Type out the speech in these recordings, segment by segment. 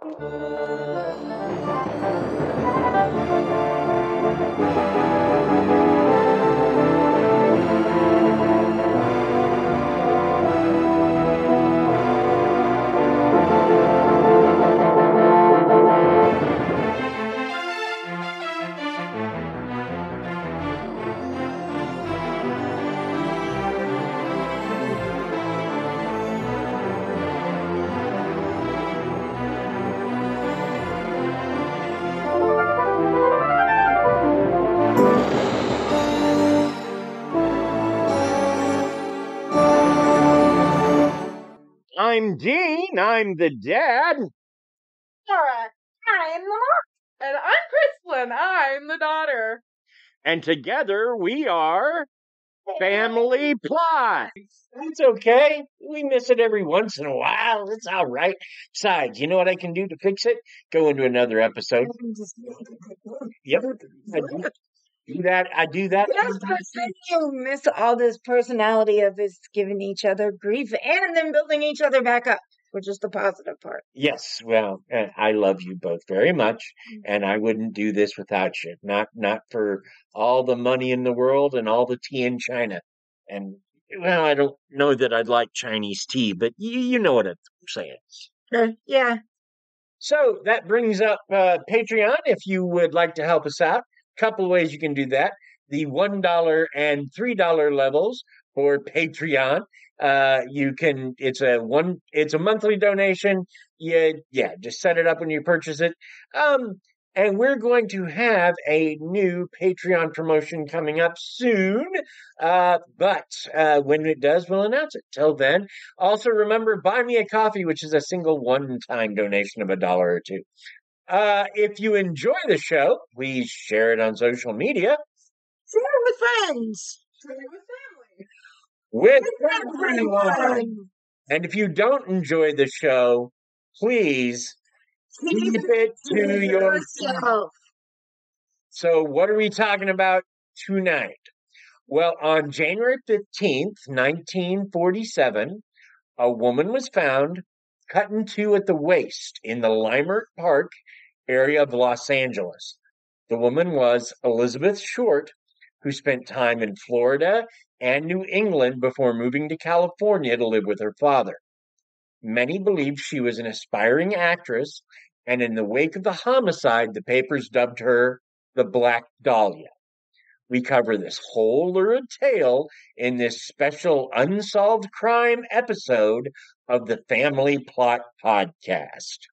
I'm Dean, I'm the dad. Laura, I'm the mom. And I'm Krysta, I'm the daughter. And together we are Family Plot. It's okay. We miss it every once in a while. It's all right. Besides, you know what I can do to fix it? Go into another episode. Yep. I do that. Yes, but then you miss all this personality of us giving each other grief and then building each other back up, which is the positive part. Yes, well, I love you both very much, and I wouldn't do this without you. Not for all the money in the world and all the tea in China. And well, I don't know that I'd like Chinese tea, but you know what I'm saying. Sure. Yeah. So that brings up Patreon. If you would like to help us out, a couple of ways you can do that. The $1 and $3 levels for Patreon. It's a monthly donation. Yeah, just set it up when you purchase it. And we're going to have a new Patreon promotion coming up soon. But when it does, we'll announce it. Till then, also remember, buy me a coffee, which is a single one-time donation of $1 or $2. If you enjoy the show, please share it on social media. Share it with friends. Share it with family. With everyone. And if you don't enjoy the show, please keep it to yourself. So what are we talking about tonight? Well, on January 15th, 1947, a woman was found cut in two at the waist in the Leimert Park area of Los Angeles. The woman was Elizabeth Short, who spent time in Florida and New England before moving to California to live with her father. Many believed she was an aspiring actress, and in the wake of the homicide, the papers dubbed her the Black Dahlia. We cover this whole lurid tale in this special unsolved crime episode of the Family Plot Podcast.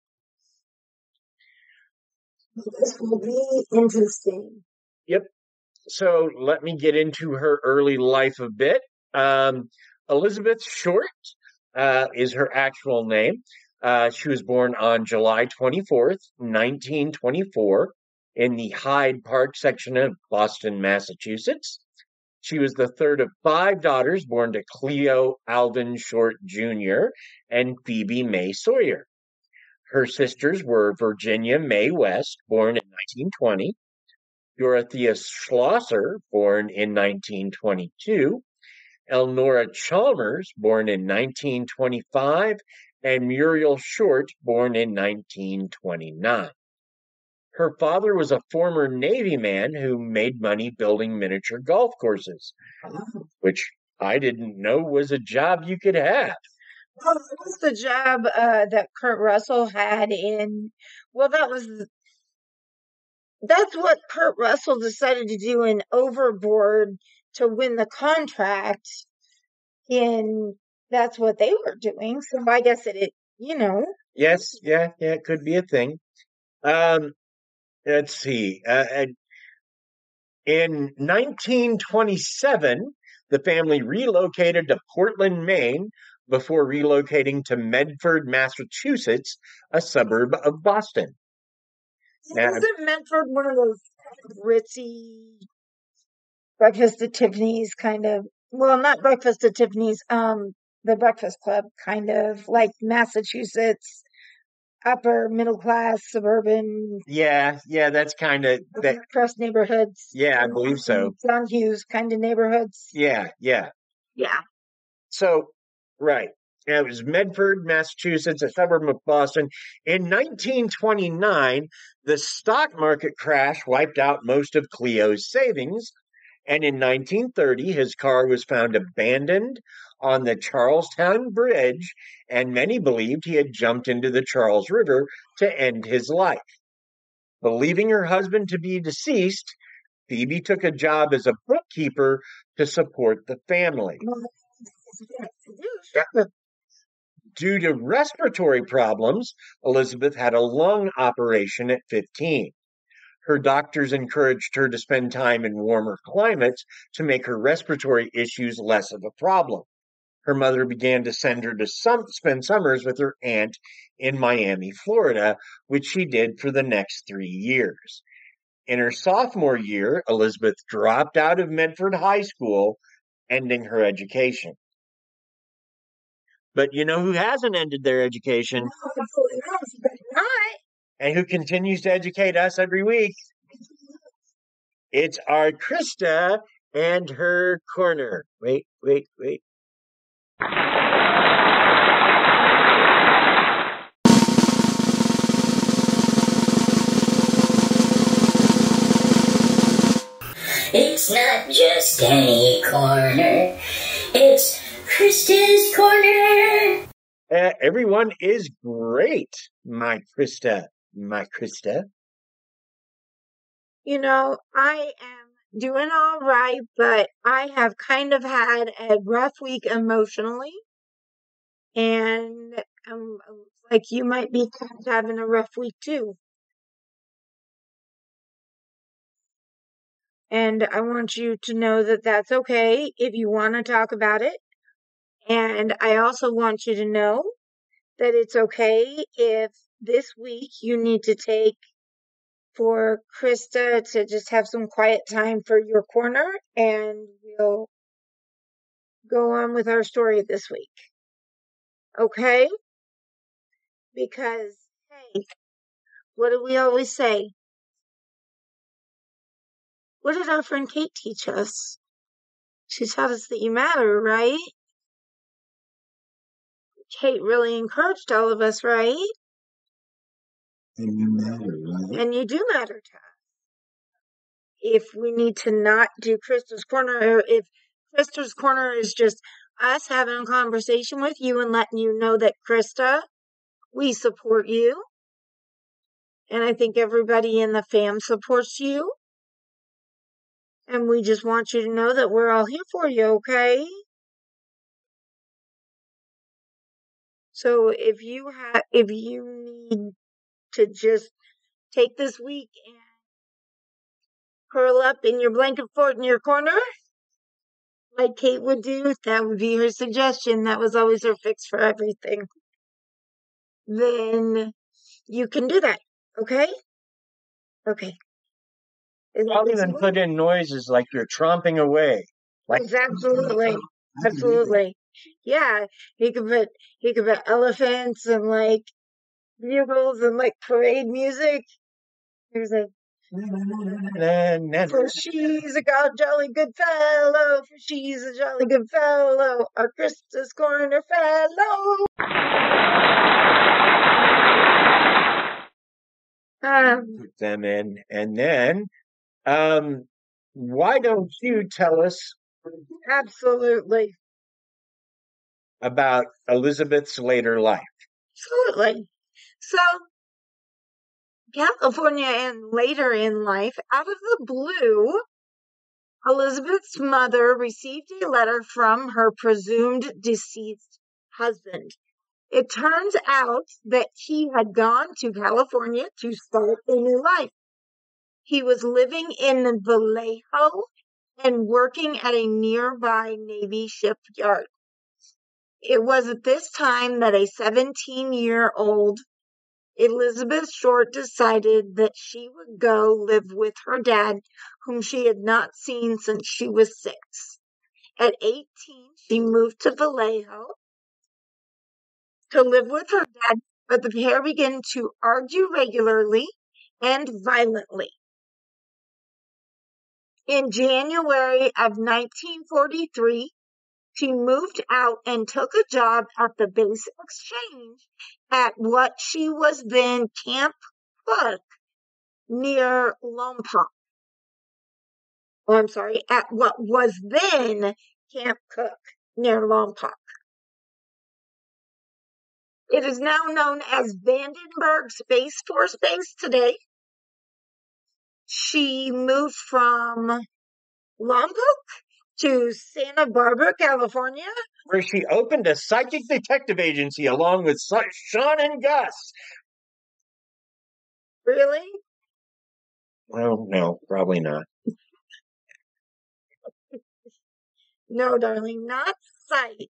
This will be interesting. Yep. So let me get into her early life a bit. Elizabeth Short is her actual name. She was born on July 24th, 1924, in the Hyde Park section of Boston, Massachusetts. She was the third of 5 daughters born to Cleo Alvin Short Jr. and Phoebe May Sawyer. Her sisters were Virginia May West, born in 1920, Dorothea Schlosser, born in 1922, Elnora Chalmers, born in 1925, and Muriel Short, born in 1929. Her father was a former Navy man who made money building miniature golf courses, which I didn't know was a job you could have. Well, that was the job that Kurt Russell had in. Well, that's what Kurt Russell decided to do in Overboard to win the contract. And that's what they were doing. So I guess Yes, yeah, it could be a thing. Let's see. In 1927, the family relocated to Portland, Maine, before relocating to Medford, Massachusetts, a suburb of Boston. Isn't Medford one of those ritzy Breakfast at Tiffany's kind of? Well, not Breakfast at Tiffany's. The Breakfast Club kind of like Massachusetts, upper middle class suburban. Yeah, that's kind of that. Trust neighborhoods. Yeah, I believe so. John Hughes kind of neighborhoods. Yeah. Yeah. So, right. It was Medford, Massachusetts, a suburb of Boston. In 1929, the stock market crash wiped out most of Cleo's savings. And in 1930, his car was found abandoned on the Charlestown Bridge, and many believed he had jumped into the Charles River to end his life. Believing her husband to be deceased, Phoebe took a job as a bookkeeper to support the family. Due to respiratory problems, Elizabeth had a lung operation at 15. Her doctors encouraged her to spend time in warmer climates to make her respiratory issues less of a problem. Her mother began to send her to spend summers with her aunt in Miami, Florida, which she did for the next 3 years. In her sophomore year, Elizabeth dropped out of Medford High School, ending her education. But you know who hasn't ended their education? And who continues to educate us every week? It's our Krysta and her corner. Wait. It's not just any corner, it's Krysta's corner. Everyone is great, my Krysta. You know, I am doing all right, but I have kind of had a rough week emotionally. And like you might be having a rough week too. And I want you to know that that's okay if you want to talk about it. And I also want you to know that it's okay if this week you need to take for Krysta to just have some quiet time for your corner, and we'll go on with our story this week. Okay? Because, hey, what do we always say? What did our friend Kate teach us? She taught us that you matter, right? Kate really encouraged all of us, right? And you matter, right? And you do matter to us. If we need to not do Krista's Corner, or if Krista's Corner is just us having a conversation with you and letting you know that, Krysta, we support you. And I think everybody in the fam supports you. And we just want you to know that we're all here for you, okay? So if you need to just take this week and curl up in your blanket fort in your corner, like Kate would do, that would be her suggestion. That was always her fix for everything. Then you can do that, okay? Okay. I'll even put in noises like you're tromping away. Like Absolutely. Yeah, he could put elephants and like bugles and like parade music. There's a for she's a jolly good fellow. For she's a jolly good fellow. Our Krista's Corner fellow. Put them in, and then why don't you tell us Absolutely. about Elizabeth's later life? Absolutely. So, California and later in life, out of the blue, Elizabeth's mother received a letter from her presumed deceased husband. It turns out that he had gone to California to start a new life. He was living in Vallejo and working at a nearby Navy shipyard. It was at this time that a 17-year-old Elizabeth Short decided that she would go live with her dad, whom she had not seen since she was 6. At 18, she moved to Vallejo to live with her dad, but the pair began to argue regularly and violently. In January of 1943, She moved out and took a job at the base exchange at what she was then Camp Cook near Lompoc. Oh, I'm sorry, at what was then Camp Cook near Lompoc. It is now known as Vandenberg Space Force Base today. She moved from Lompoc to Santa Barbara, California, where she opened a psychic detective agency along with Sean and Gus. Really? Well, no, probably not. No, darling, not psych.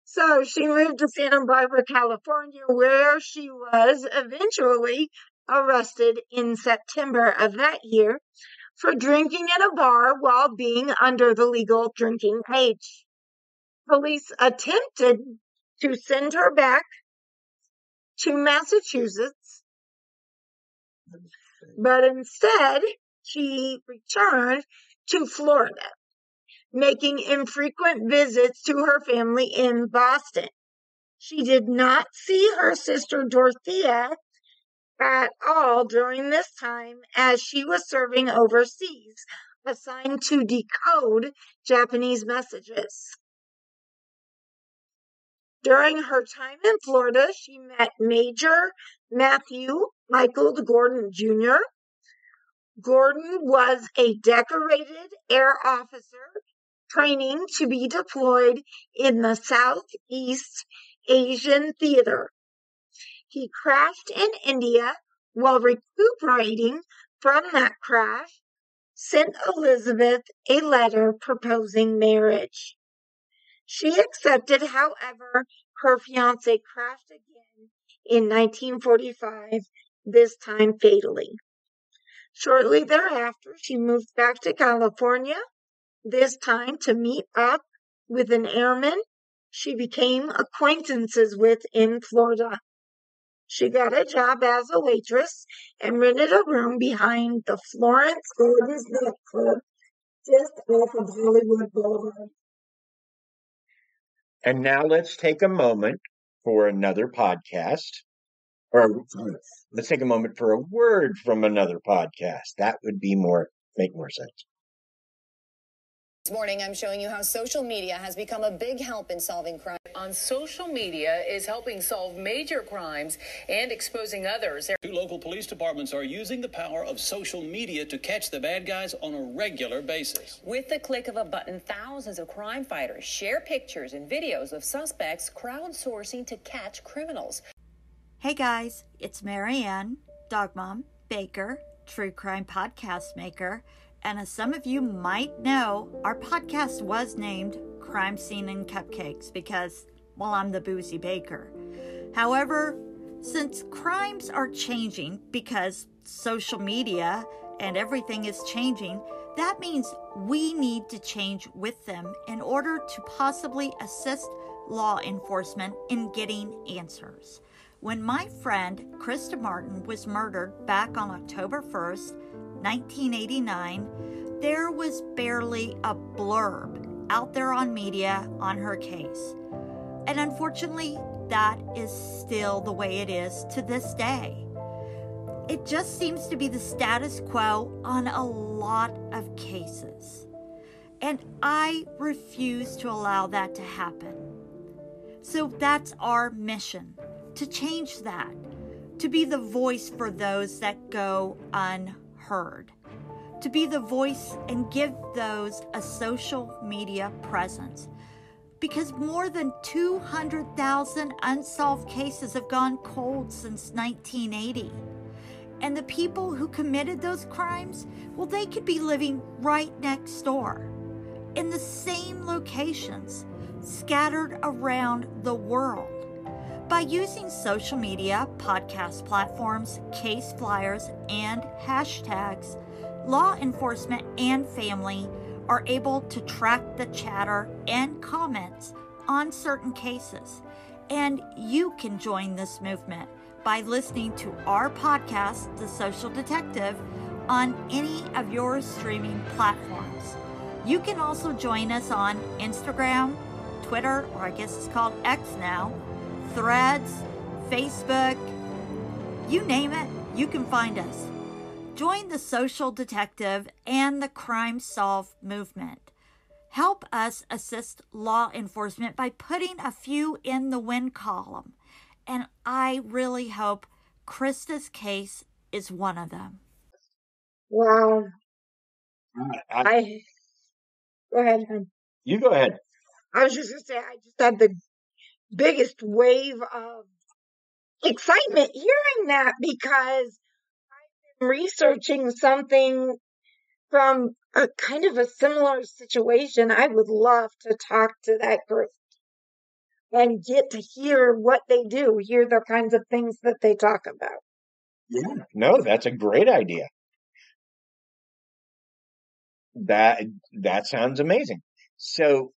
So she moved to Santa Barbara, California, where she was eventually arrested in September of that year for drinking at a bar while being under the legal drinking age. Police attempted to send her back to Massachusetts, but instead she returned to Florida, making infrequent visits to her family in Boston. She did not see her sister Dorothea at all during this time, as she was serving overseas, assigned to decode Japanese messages. During her time in Florida, she met Major Matthew Michael Gordon Jr. Gordon was a decorated air officer training to be deployed in the Southeast Asian Theater. He crashed in India while recuperating from that crash, sent Elizabeth a letter proposing marriage. She accepted, however, her fiancé crashed again in 1945, this time fatally. Shortly thereafter, she moved back to California, this time to meet up with an airman she became acquaintances with in Florida. She got a job as a waitress and rented a room behind the Florence Gordon's nightclub just off of Hollywood Boulevard. And now let's take a moment for another podcast. Or let's take a moment for a word from another podcast. That would be make more sense. This morning, I'm showing you how social media has become a big help in solving crime. On social media is helping solve major crimes and exposing others. 2 local police departments are using the power of social media to catch the bad guys on a regular basis. With the click of a button, thousands of crime fighters share pictures and videos of suspects crowdsourcing to catch criminals. Hey guys, it's Marianne, dog mom, baker, true crime podcast maker, and as some of you might know, our podcast was named Crime Scene and Cupcakes because, well, I'm the boozy baker. However, since crimes are changing because social media and everything is changing, that means we need to change with them in order to possibly assist law enforcement in getting answers. When my friend Krysta Martin was murdered back on October 1st, 1989, there was barely a blurb out there on media on her case. And unfortunately, that is still the way it is to this day. It just seems to be the status quo on a lot of cases. And I refuse to allow that to happen. So that's our mission, to change that, to be the voice for those that go unheard, to be the voice and give those a social media presence. Because more than 200,000 unsolved cases have gone cold since 1980. And the people who committed those crimes, well, they could be living right next door, in the same locations, scattered around the world. By using social media, podcast platforms, case flyers, and hashtags, law enforcement and family are able to track the chatter and comments on certain cases. And you can join this movement by listening to our podcast, The Social Detective, on any of your streaming platforms. You can also join us on Instagram, Twitter, or I guess it's called X now, Threads, Facebook, you name it, you can find us. Join the Social Detective and the Crime Solve movement. Help us assist law enforcement by putting a few in the win column. And I really hope Krysta's case is one of them. Wow. I, Go ahead, hon. you go ahead. I was just going to say, I just had the biggest wave of excitement hearing that because I've been researching something from a kind of a similar situation. I would love to talk to that group and get to hear what they do, hear the kinds of things that they talk about. Yeah. No, that's a great idea. That sounds amazing. So,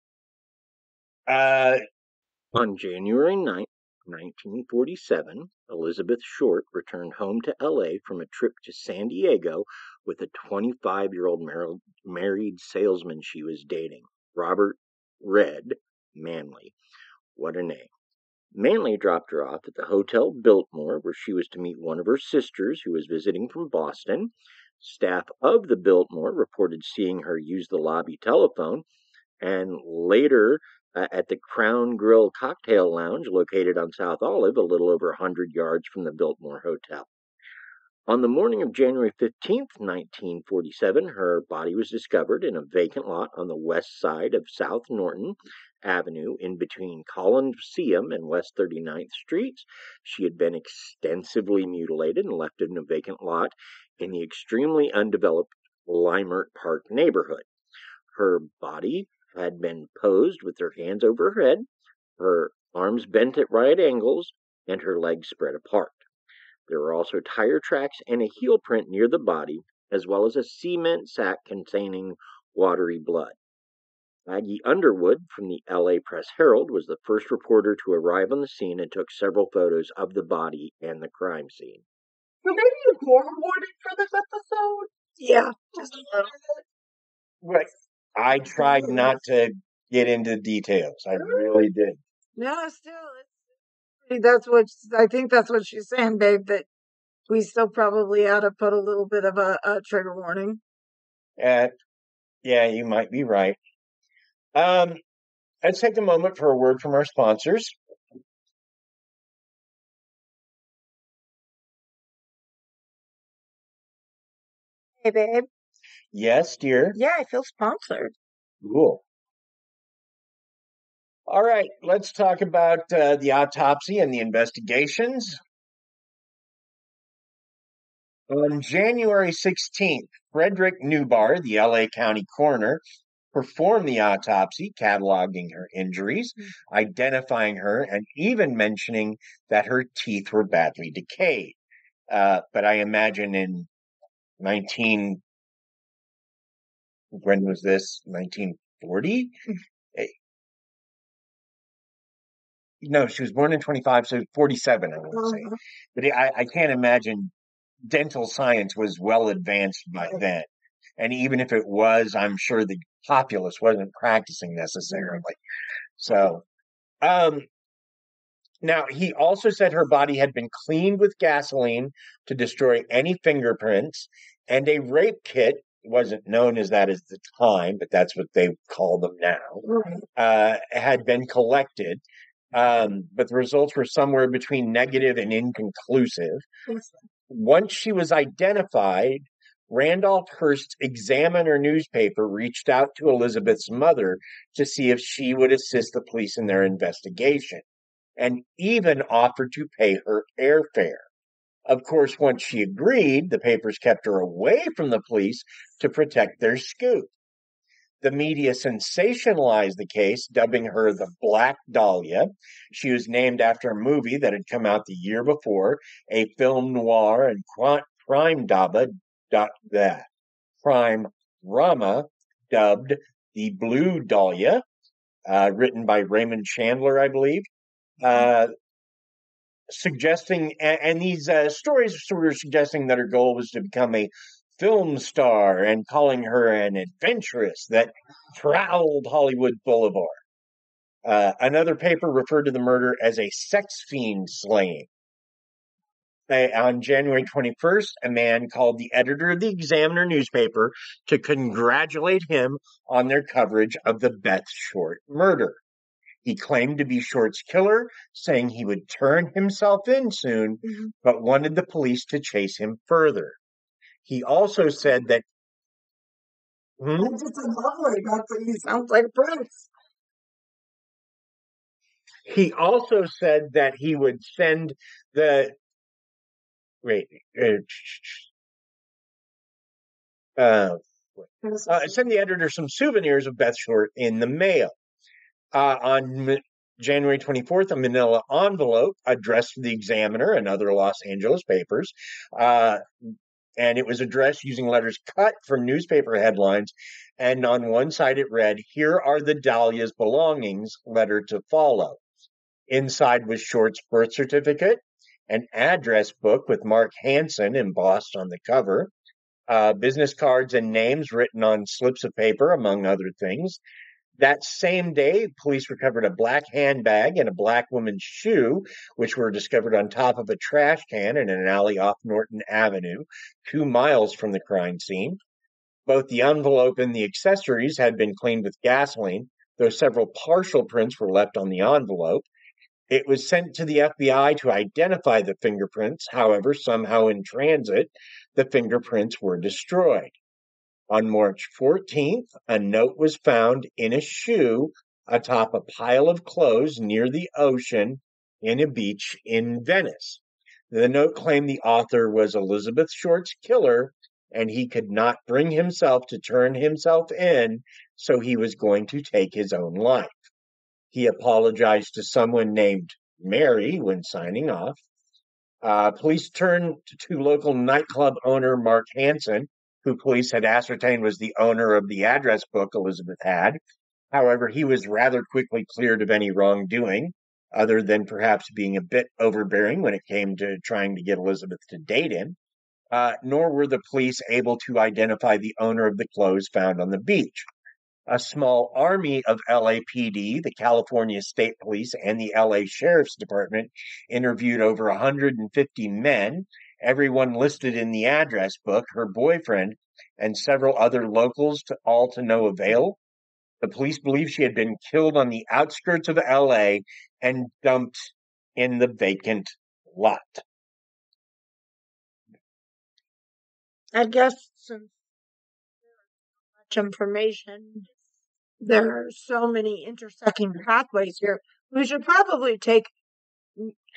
on January 9th, 1947, Elizabeth Short returned home to L.A. from a trip to San Diego with a 25-year-old married salesman she was dating, Robert Red Manley. What a name. Manley dropped her off at the Hotel Biltmore, where she was to meet one of her sisters who was visiting from Boston. Staff of the Biltmore reported seeing her use the lobby telephone, and later at the Crown Grill Cocktail Lounge located on South Olive, a little over 100 yards from the Biltmore Hotel. On the morning of January 15th, 1947, her body was discovered in a vacant lot on the west side of South Norton Avenue in between Coliseum and West 39th Streets. She had been extensively mutilated and left in a vacant lot in the extremely undeveloped Limert Park neighborhood. Her body had been posed with her hands over her head, her arms bent at right angles, and her legs spread apart. There were also tire tracks and a heel print near the body, as well as a cement sack containing watery blood. Maggie Underwood from the L.A. Press-Herald was the first reporter to arrive on the scene and took several photos of the body and the crime scene. So maybe a more warning for this episode? Yeah, just a little bit. Right. I tried not to get into details. I really did. No, still, I think that's what she's saying, babe, that we still probably ought to put a little bit of a trigger warning. Yeah, you might be right. Let's take a moment for a word from our sponsors. Hey, babe. Yes, dear. Yeah, I feel sponsored. Cool. All right, let's talk about the autopsy and the investigations. On January 16th, Frederick Newbar, the LA County coroner, performed the autopsy, cataloging her injuries, identifying her, and even mentioning that her teeth were badly decayed. But I imagine in when was this? 1940? No, she was born in 25, so 47, I want to say. But I can't imagine dental science was well advanced by then. And even if it was, I'm sure the populace wasn't practicing necessarily. So, now he also said her body had been cleaned with gasoline to destroy any fingerprints, and a rape kit, wasn't known as that at the time, but that's what they call them now, had been collected. But the results were somewhere between negative and inconclusive. Once she was identified, Randolph Hearst's Examiner newspaper reached out to Elizabeth's mother to see if she would assist the police in their investigation, and even offered to pay her airfare. Of course, once she agreed, the papers kept her away from the police to protect their scoop. The media sensationalized the case, dubbing her the Black Dahlia. She was named after a movie that had come out the year before, a film noir and crime drama dubbed The Blue Dahlia, written by Raymond Chandler, I believe, suggesting, and these stories were suggesting that her goal was to become a film star and calling her an adventuress that prowled Hollywood Boulevard. Another paper referred to the murder as a sex fiend slaying. On January 21st, a man called the editor of the Examiner newspaper to congratulate him on their coverage of the Beth Short murder. He claimed to be Short's killer, saying he would turn himself in soon, but wanted the police to chase him further. He also said that. It's just a lovely doctor. He sounds like a prince. He also said that he would send the. Send the editor some souvenirs of Beth Short in the mail. On January 24th, a manila envelope addressed to the Examiner and other Los Angeles papers, and it was addressed using letters cut from newspaper headlines. And on one side it read, "Here are the Dahlia's belongings, letter to follow." Inside was Short's birth certificate, an address book with Mark Hansen embossed on the cover, business cards and names written on slips of paper, among other things. That same day, police recovered a black handbag and a black woman's shoe, which were discovered on top of a trash can in an alley off Norton Avenue, 2 miles from the crime scene. Both the envelope and the accessories had been cleaned with gasoline, though several partial prints were left on the envelope. It was sent to the FBI to identify the fingerprints. However, somehow in transit, the fingerprints were destroyed. On March 14th, a note was found in a shoe atop a pile of clothes near the ocean in a beach in Venice. The note claimed the author was Elizabeth Short's killer, and he could not bring himself to turn himself in, so he was going to take his own life. He apologized to someone named Mary when signing off. Police turned to local nightclub owner Mark Hansen, who police had ascertained was the owner of the address book Elizabeth had. However, he was rather quickly cleared of any wrongdoing, other than perhaps being a bit overbearing when it came to trying to get Elizabeth to date him. Nor were the police able to identify the owner of the clothes found on the beach. A small army of LAPD, the California State Police, and the LA Sheriff's Department interviewed over 150 men, everyone listed in the address book, her boyfriend, and several other locals, all to no avail. The police believe she had been killed on the outskirts of LA and dumped in the vacant lot. I guess since there's so much information, there are so many intersecting pathways here, we should probably take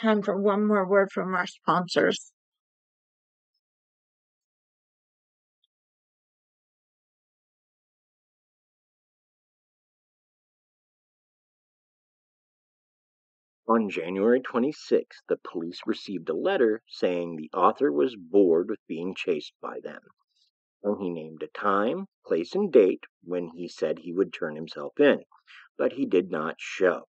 time for one more word from our sponsors. On January 26th, the police received a letter saying the author was bored with being chased by them. And he named a time, place, and date when he said he would turn himself in, but he did not show.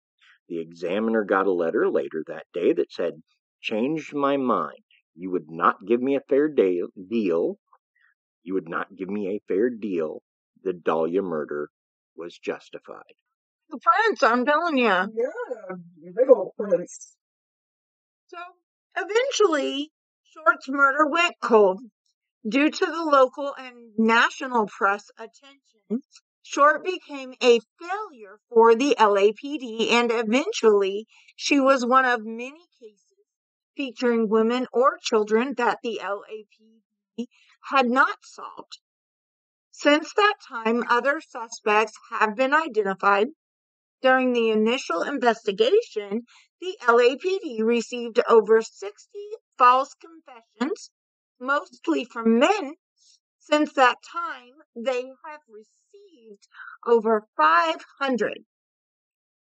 The Examiner got a letter later that day that said, "Changed my mind. You would not give me a fair deal. You would not give me a fair deal. The Dahlia murder was justified." The prince, I'm telling you. Yeah, big old prince. So eventually, Short's murder went cold. Due to the local and national press attention, Short became a failure for the LAPD, and eventually she was one of many cases featuring women or children that the LAPD had not solved. Since that time, other suspects have been identified. During the initial investigation, the LAPD received over 60 false confessions, mostly from men. Since that time, they have received over 500.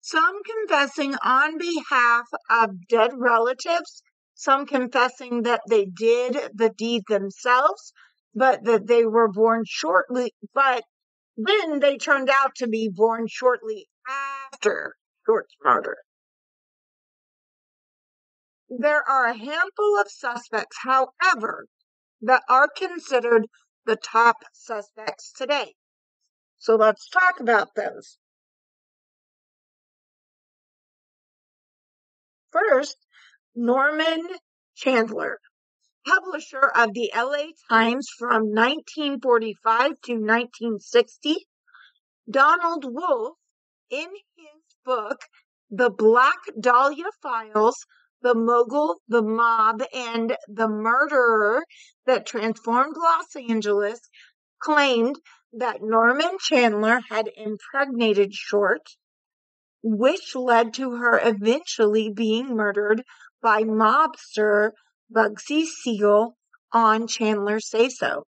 Some confessing on behalf of dead relatives, some confessing that they did the deed themselves, but that they were born shortly, but then they turned out to be born shortly after Short's murder. There are a handful of suspects, however, that are considered the top suspects today. So let's talk about those. First, Norman Chandler, publisher of the LA Times from 1945 to 1960. Donald Wolfe, in his book, The Black Dahlia Files, The Mogul, the Mob, and the Murderer That Transformed Los Angeles, claimed that Norman Chandler had impregnated Short, which led to her eventually being murdered by mobster Bugsy Siegel on Chandler's say-so.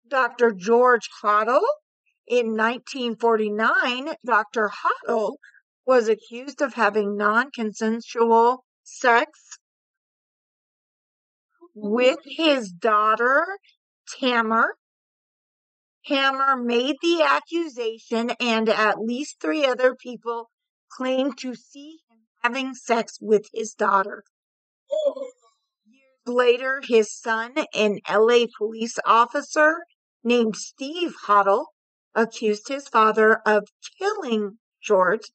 Dr. George Hoddle, in 1949, Dr. Hoddle was accused of having non-consensual sex with his daughter, Tamar. Hammer made the accusation, and at least 3 other people claimed to see him having sex with his daughter. Years later, his son, an LA police officer named Steve Hoddle, accused his father of killing Short,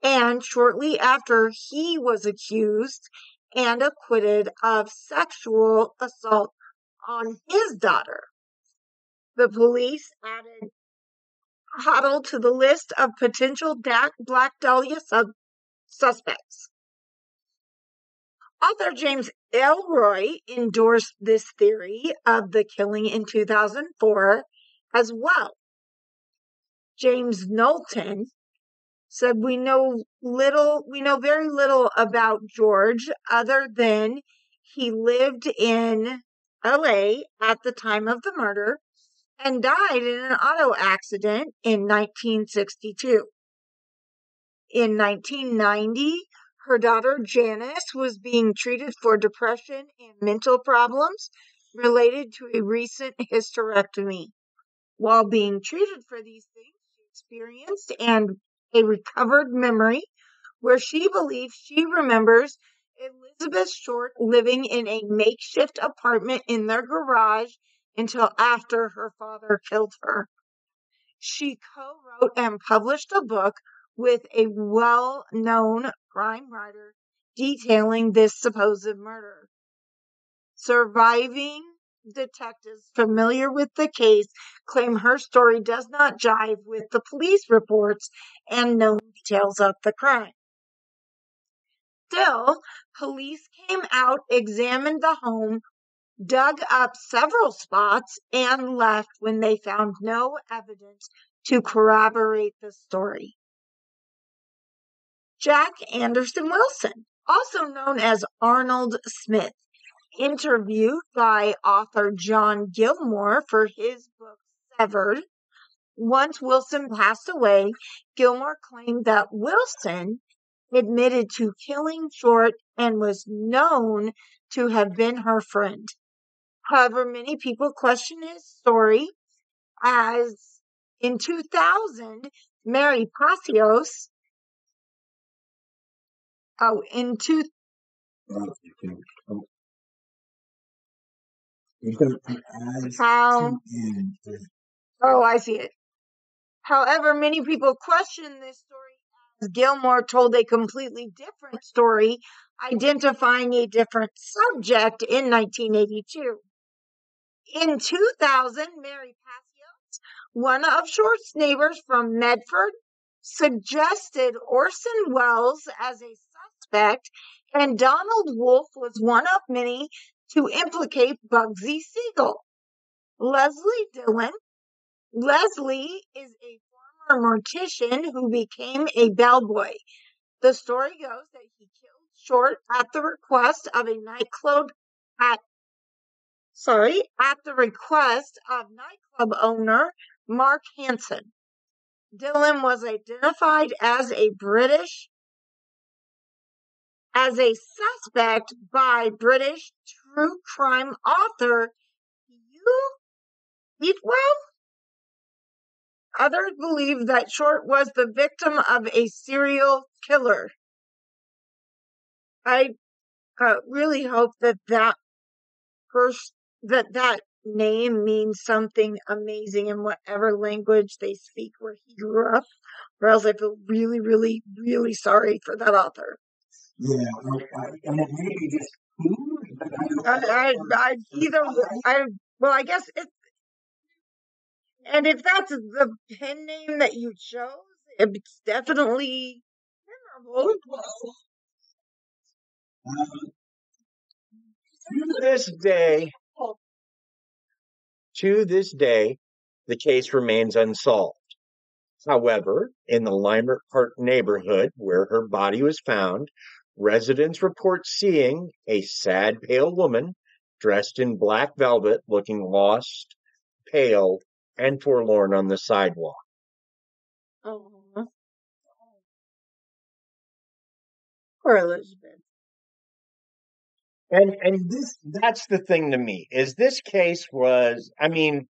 and shortly after he was accused and acquitted of sexual assault on his daughter. The police added Hoddle to the list of potential Black Dahlia suspects. Author James Elroy endorsed this theory of the killing in 2004 as well. James Knowlton said, we know very little about George other than he lived in LA at the time of the murder and died in an auto accident in 1962. In 1990, her daughter Janice was being treated for depression and mental problems related to a recent hysterectomy. While being treated for these things, she experienced a recovered memory where she believes she remembers Elizabeth Short living in a makeshift apartment in their garage until after her father killed her. She co-wrote and published a book with a well-known crime writer detailing this supposed murder. Surviving detectives familiar with the case claim her story does not jive with the police reports and known details of the crime. Still, police came out, examined the home, dug up several spots, and left when they found no evidence to corroborate the story. Jack Anderson Wilson, also known as Arnold Smith, interviewed by author John Gilmore for his book Severed. Once Wilson passed away, Gilmore claimed that Wilson admitted to killing Short and was known to have been her friend. However, many people question his story, as in 2000, Mary Pacios, how, I see it. However, many people question this story as Gilmore told a completely different story, identifying a different subject in 1982. In 2000, Mary Pacios, one of Short's neighbors from Medford, suggested Orson Welles as a suspect, and Donald Wolfe was one of many to implicate Bugsy Siegel. Leslie Dillon. Leslie is a former mortician who became a bellboy. The story goes that he killed Short at the request of nightclub owner Mark Hansen. Dillon was identified as a suspect by British true crime author Hugh Heatwell. Others believe that Short was the victim of a serial killer. I really hope that name means something amazing in whatever language they speak where he grew up, or else I feel really, really, really sorry for that author. Yeah, and it may be just food, but well, I guess it, and if that's the pen name that you chose, it's definitely memorable. To this day, the case remains unsolved. However, in the Lambert Park neighborhood where her body was found, residents report seeing a sad, pale woman dressed in black velvet looking lost, pale, and forlorn on the sidewalk. Oh, poor Elizabeth. And that's the thing to me, is this case was, I mean,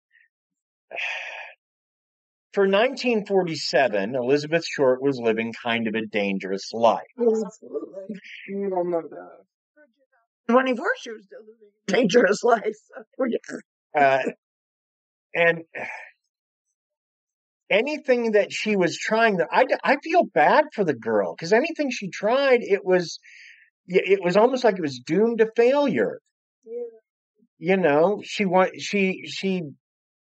for 1947, Elizabeth Short was living kind of a dangerous life. Absolutely. You don't know that. 24, she was still living a dangerous life. So, And anything that she was trying, I feel bad for the girl, because anything she tried, it was almost like it was doomed to failure. Yeah. You know, she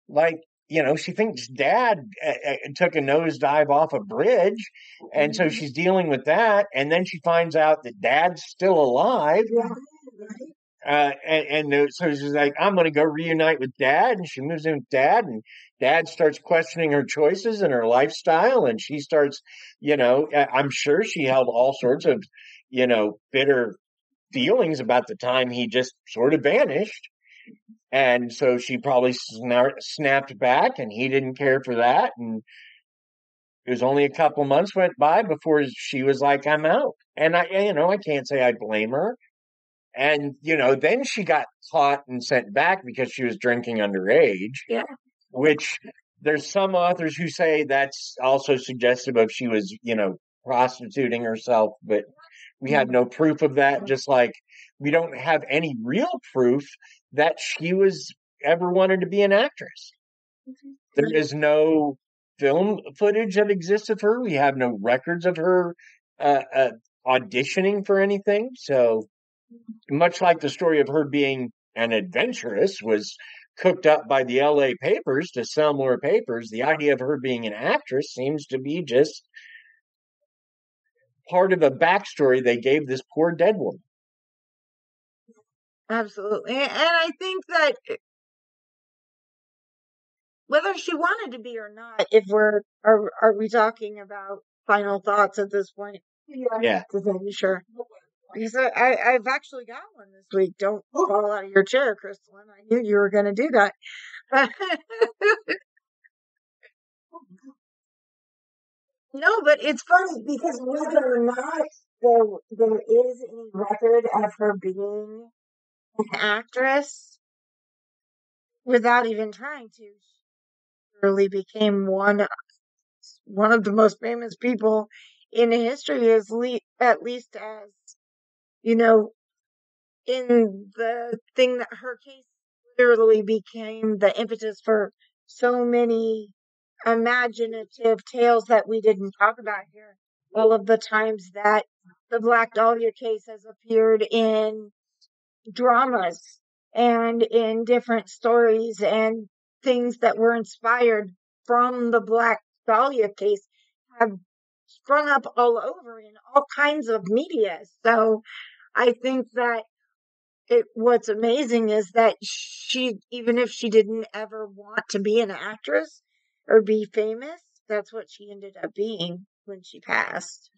like, you know, she thinks dad took a nosedive off a bridge, and so she's dealing with that, and then she finds out that dad's still alive. So she's like, I'm going to go reunite with dad, and she moves in with dad, and dad starts questioning her choices and her lifestyle, and she starts, you know, I'm sure she held all sorts of, you know, bitter feelings about the time he just sort of vanished. And so she probably snapped back, and he didn't care for that. And it was only a couple months went by before she was like, I'm out. And I can't say I blame her. And, you know, then she got caught and sent back because she was drinking underage. Yeah. Which there's some authors who say that's also suggestive of she was, you know, prostituting herself, but we have no proof of that. Just like we don't have any real proof that she was ever wanted to be an actress. There is no film footage that exists of her. We have no records of her auditioning for anything. So much like the story of her being an adventuress was cooked up by the LA papers to sell more papers, the idea of her being an actress seems to be just part of a backstory they gave this poor dead woman. Absolutely. And I think that whether she wanted to be or not, if are we talking about final thoughts at this point? Yeah. To be sure. Because I've actually got one this week. Don't fall out of your chair, Crystalline. I knew you were going to do that. No, but it's funny because whether or not there is any record of her being an actress, without even trying to, she really became one of the most famous people in history, at least as, you know, in the thing that her case literally became the impetus for so many imaginative tales that we didn't talk about here. All of the times that the Black Dahlia case has appeared in dramas and in different stories, and things that were inspired from the Black Dahlia case have sprung up all over in all kinds of media. So I think that what's amazing is that she, even if she didn't ever want to be an actress or be famous, that's what she ended up being when she passed.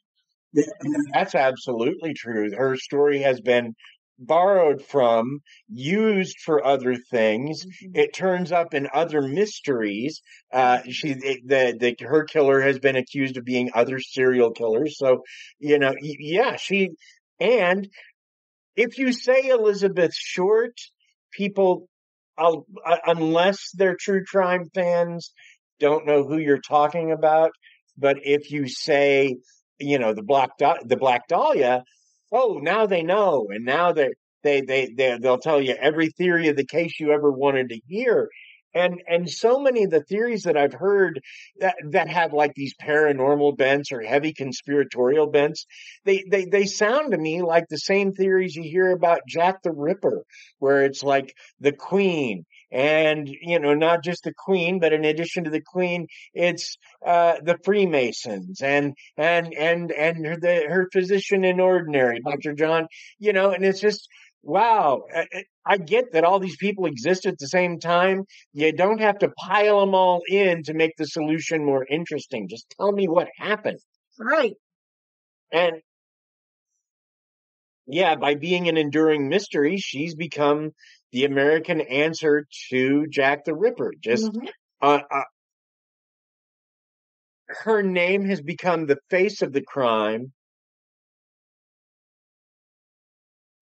That's absolutely true. Her story has been borrowed from, used for other things. It turns up in other mysteries. Her killer has been accused of being other serial killers. So, you know, yeah, and if you say Elizabeth Short, people, unless they're true crime fans, don't know who you're talking about. But if you say, you know, the Black Dahlia, oh, now they know, and now They'll tell you every theory of the case you ever wanted to hear. And so many of the theories that I've heard that have like these paranormal bents or heavy conspiratorial bents, they sound to me like the same theories you hear about Jack the Ripper, where it's like the Queen, and not just the Queen, but in addition to the Queen, it's the Freemasons and her physician in ordinary, Dr. John, and it's just wow. I get that all these people exist at the same time. You don't have to pile them all in to make the solution more interesting. Just tell me what happened. Right. And yeah, by being an enduring mystery, she's become the American answer to Jack the Ripper. Just her name has become the face of the crime,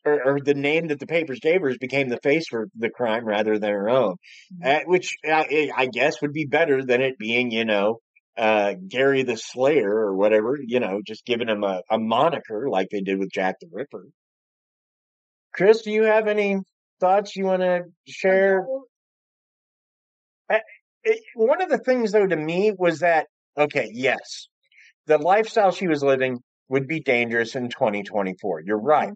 or the name that the papers gave her became the face for the crime rather than her own, which I guess would be better than it being, Gary the Slayer or whatever, just giving him a moniker like they did with Jack the Ripper. Chris, do you have any thoughts you want to share? One of the things, though, to me was that, okay, yes, the lifestyle she was living would be dangerous in 2024. You're right.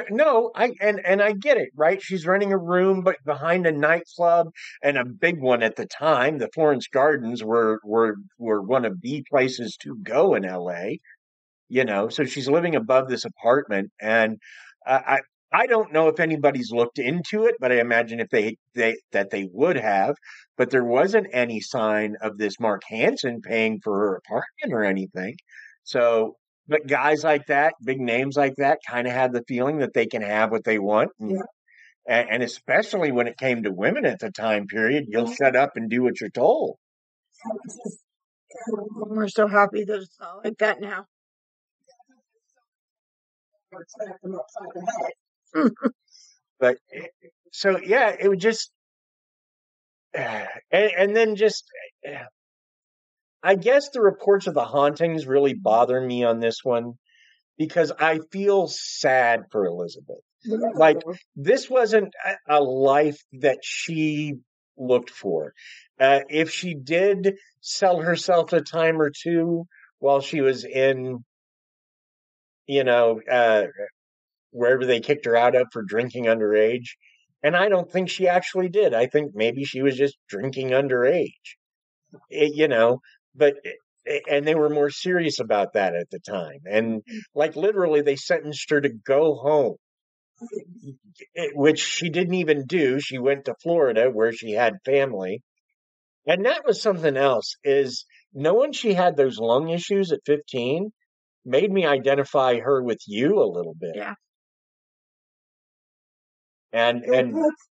No, I get it, right? She's renting a room but behind a nightclub, and a big one at the time. The Florence Gardens were one of the places to go in LA. So she's living above this apartment, and I don't know if anybody's looked into it, but I imagine if they would have. But there wasn't any sign of this Mark Hansen paying for her apartment or anything. So, but guys like that, big names like that, kind of have the feeling that they can have what they want. And especially when it came to women at the time period, you'll shut up and do what you're told. We're so happy that it's not like that now. But so yeah, it would just and then just I guess the reports of the hauntings really bother me on this one, because I feel sad for Elizabeth. Like, this wasn't a life that she looked for. If she did sell herself a time or two while she was in, wherever they kicked her out of for drinking underage. And I don't think she actually did. I think maybe she was just drinking underage, and they were more serious about that at the time. And like literally they sentenced her to go home, which she didn't even do. She went to Florida where she had family. And that was something else, is knowing she had those lung issues at 15 made me identify her with you a little bit. Yeah. And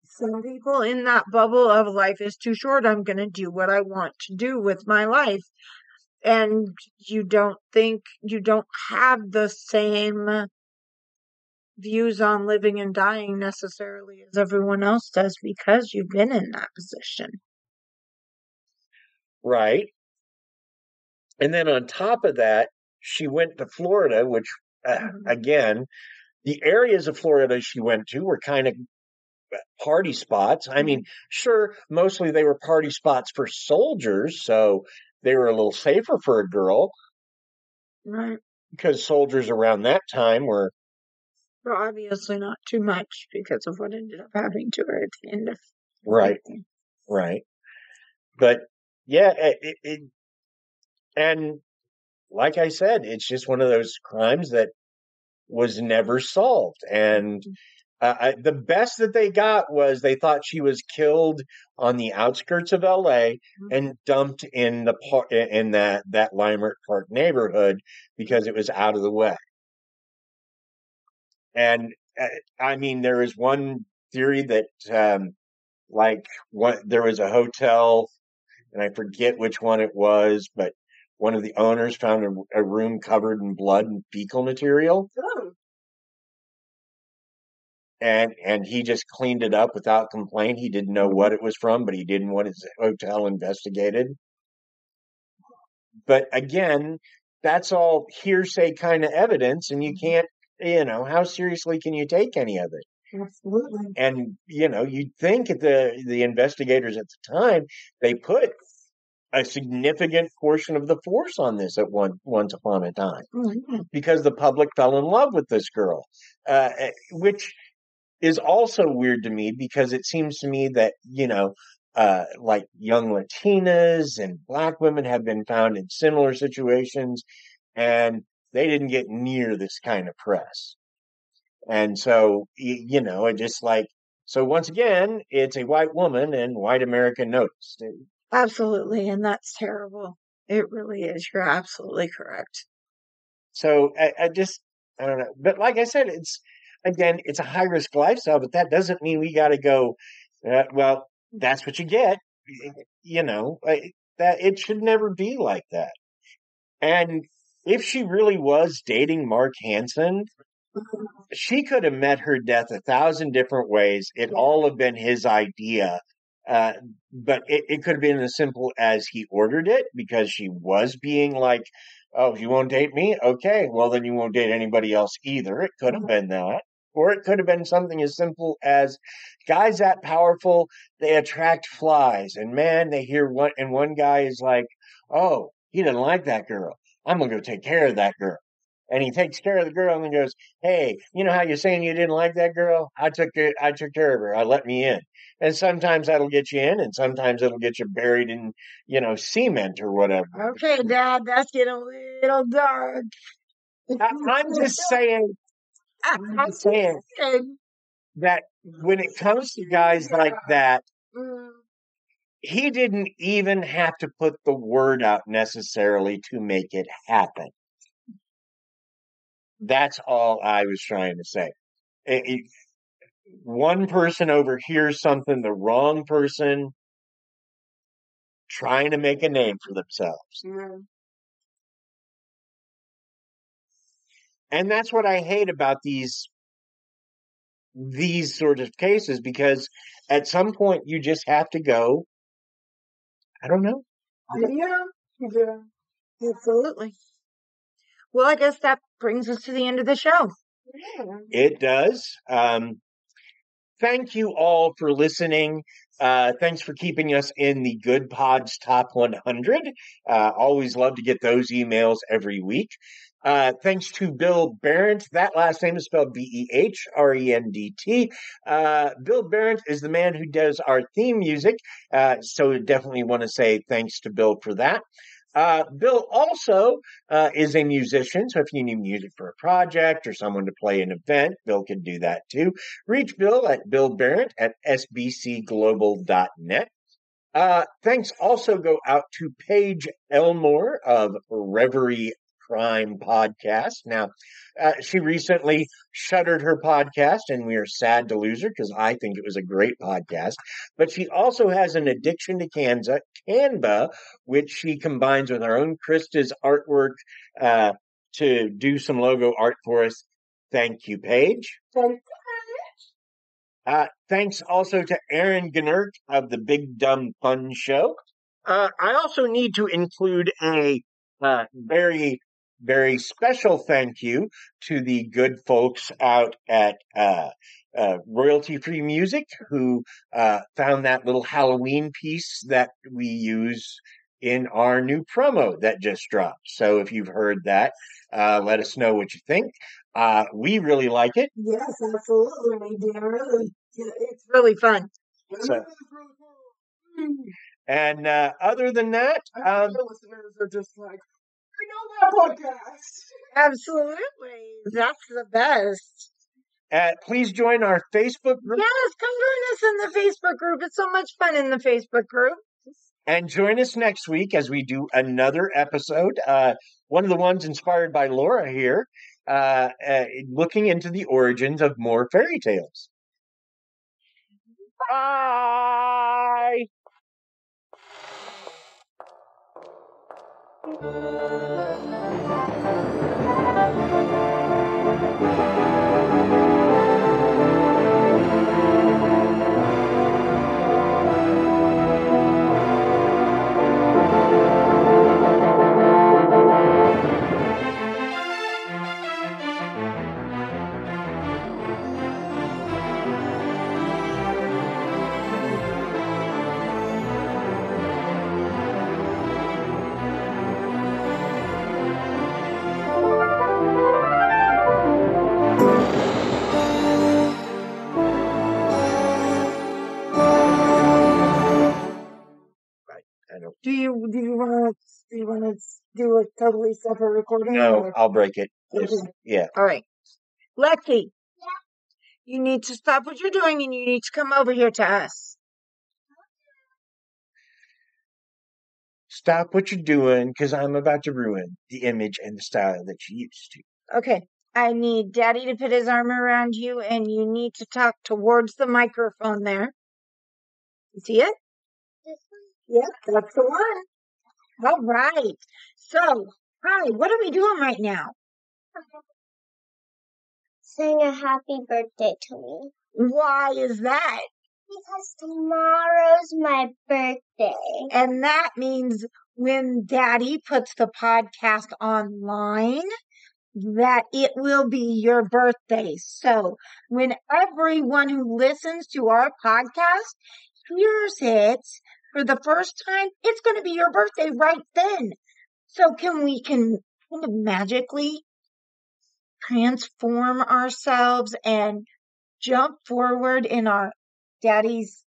some people in that bubble of life is too short. I'm going to do what I want to do with my life. And you don't have the same views on living and dying necessarily as everyone else does, because you've been in that position. Right. And then on top of that, she went to Florida, which, again, the areas of Florida she went to were kind of party spots. I mean, sure, mostly they were party spots for soldiers, so they were a little safer for a girl. Right. Because soldiers around that time were... Well, obviously not too much because of what ended up happening to her at the end of... Right. Right. But, yeah, and like I said, it's just one of those crimes that was never solved. And the best that they got was they thought she was killed on the outskirts of LA and dumped in that Limerick Park neighborhood because it was out of the way. And I mean, there is one theory that there was a hotel, and I forget which one it was, but one of the owners found a room covered in blood and fecal material. Oh. And he just cleaned it up without complaint. He didn't know what it was from, but he didn't want his hotel investigated. But again, that's all hearsay kind of evidence, and you can't how seriously can you take any of it? Absolutely. And, you'd think the investigators at the time, they put a significant portion of the force on this at once upon a time, because the public fell in love with this girl, which is also weird to me, because it seems to me that, like young Latinas and Black women have been found in similar situations, and they didn't get near this kind of press. And so, it just like, so once again, it's a white woman and white America noticed. Absolutely. And that's terrible. It really is. You're absolutely correct. So I don't know. But like I said, it's a high risk lifestyle, but that doesn't mean we got to go, well, that's what you get. That it should never be like that. And if she really was dating Mark Hansen, she could have met her death 1,000 different ways. It all have been his idea. But it could have been as simple as he ordered it, because she was being like, oh, you won't date me? Okay, well, then you won't date anybody else either. It could have been that. Or it could have been something as simple as, guys that powerful, they attract flies. And man, they hear one guy is like, oh, he didn't like that girl. I'm going to go take care of that girl. And he takes care of the girl and then goes, hey, you know how you're saying you didn't like that girl? I took care of her. I let me in. And sometimes that'll get you in, and sometimes it'll get you buried in, cement or whatever. Okay, Dad, that's getting a little dark. I'm just saying that when it comes to guys like that, he didn't even have to put the word out necessarily to make it happen. That's all I was trying to say. One person overhears something, the wrong person trying to make a name for themselves. And that's what I hate about these sort of cases, because at some point you just have to go, I don't know. Yeah, absolutely. Well, I guess that brings us to the end of the show. It does. Thank you all for listening. Thanks for keeping us in the Good Pods Top 100. Always love to get those emails every week. Thanks to Bill Berendt. That last name is spelled Behrendt. Bill Berendt is the man who does our theme music. So definitely want to say thanks to Bill for that. Bill also is a musician, so if you need music for a project or someone to play an event, Bill can do that too. Reach Bill at Bill Berendt at sbcglobal.net. Thanks also go out to Paige Elmore of Reverie Crime Podcast. Now, she recently shuttered her podcast, and we are sad to lose her, because I think it was a great podcast. But she also has an addiction to Canva, which she combines with our own Krysta's artwork to do some logo art for us. Thank you, Paige. Thanks also to Aaron Gnert of the Big Dumb Fun Show. I also need to include a very, very special thank you to the good folks out at Royalty Free Music, who found that little Halloween piece that we use in our new promo that just dropped. So if you've heard that, let us know what you think. We really like it. Yes, absolutely. Really, it's really fun. So, and other than that, listeners are just like, I know that podcast. Absolutely. That's the best. Please join our Facebook group. Yes, come join us in the Facebook group. It's so much fun in the Facebook group. And join us next week as we do another episode. One of the ones inspired by Laura here, looking into the origins of more fairy tales. Bye! you want to do a totally separate recording? No, or- I'll break it. Okay. Yeah. All right. Lexi, you need to stop what you're doing and you need to come over here to us. Stop what you're doing because I'm about to ruin the image and the style that you used to. Okay. I need Daddy to put his arm around you and you need to talk towards the microphone there. You see it? Yep, that's the one. All right. So, hi, what are we doing right now? Sing a happy birthday to me. Why is that? Because tomorrow's my birthday. And that means when Daddy puts the podcast online, that it will be your birthday. So when everyone who listens to our podcast hears it for the first time, it's going to be your birthday right then. So we can kind of magically transform ourselves and jump forward in our Daddy's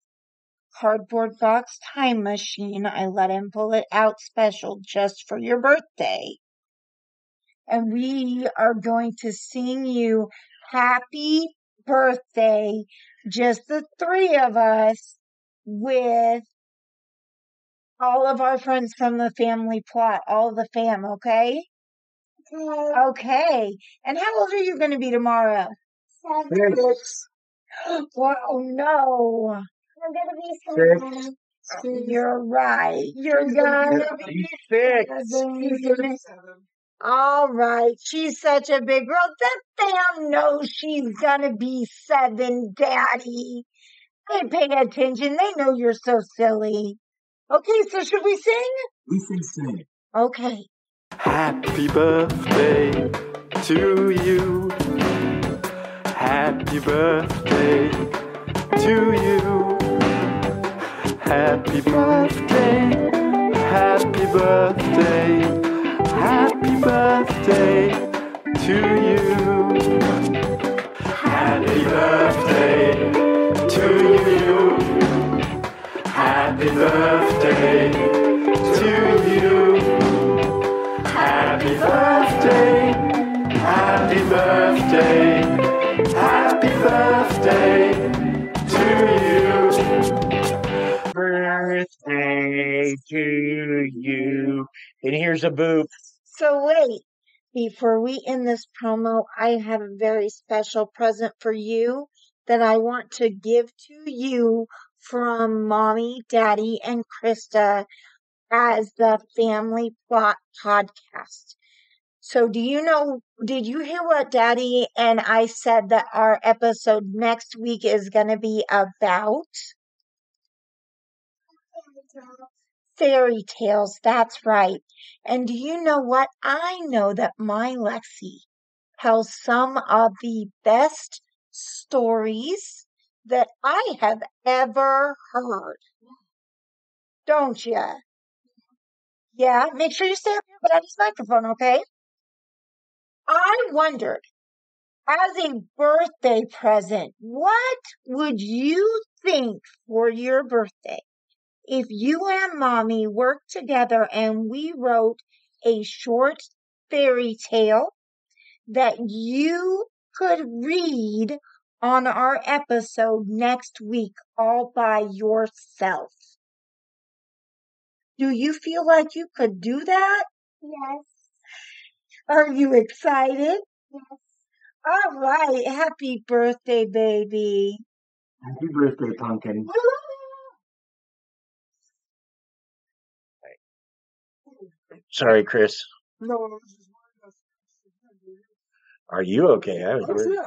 cardboard box time machine. I let him pull it out special just for your birthday. And we are going to sing you happy birthday, just the three of us, with all of our friends from the family plot, all of the fam, okay? Okay. And how old are you going to be tomorrow? 7. Oh, no. I'm gonna be 7. You're right. You're gonna be 6. 7. All right. She's such a big girl. The fam knows she's gonna be 7, Daddy. They pay attention. They know you're so silly. Okay, so should we sing? We sing. Okay. Happy birthday to you. Happy birthday to you. Happy birthday. Happy birthday. Happy birthday to you. Happy birthday to you. Happy birthday to you. Happy birthday. Happy birthday. Happy birthday to you. Birthday to you. And here's a boop. So wait, before we end this promo, I have a very special present for you that I want to give to you from Mommy, Daddy, and Krysta as the Family Plot podcast. So did you hear what Daddy and I said that our episode next week is going to be about? Fairy tales, that's right. And do you know what? I know that my Lexi tells some of the best stories that I have ever heard. Don't you? Yeah, make sure you stay up here by this microphone, okay? I wondered, as a birthday present, what would you think for your birthday if you and Mommy worked together and we wrote a short fairy tale that you could read on our episode next week all by yourself? Do you feel like you could do that? Yes. Are you excited? Yes. All right. Happy birthday, baby. Happy birthday, Pumpkin. Sorry, Chris. No, I was just worried about Are you okay? I was worried. yeah.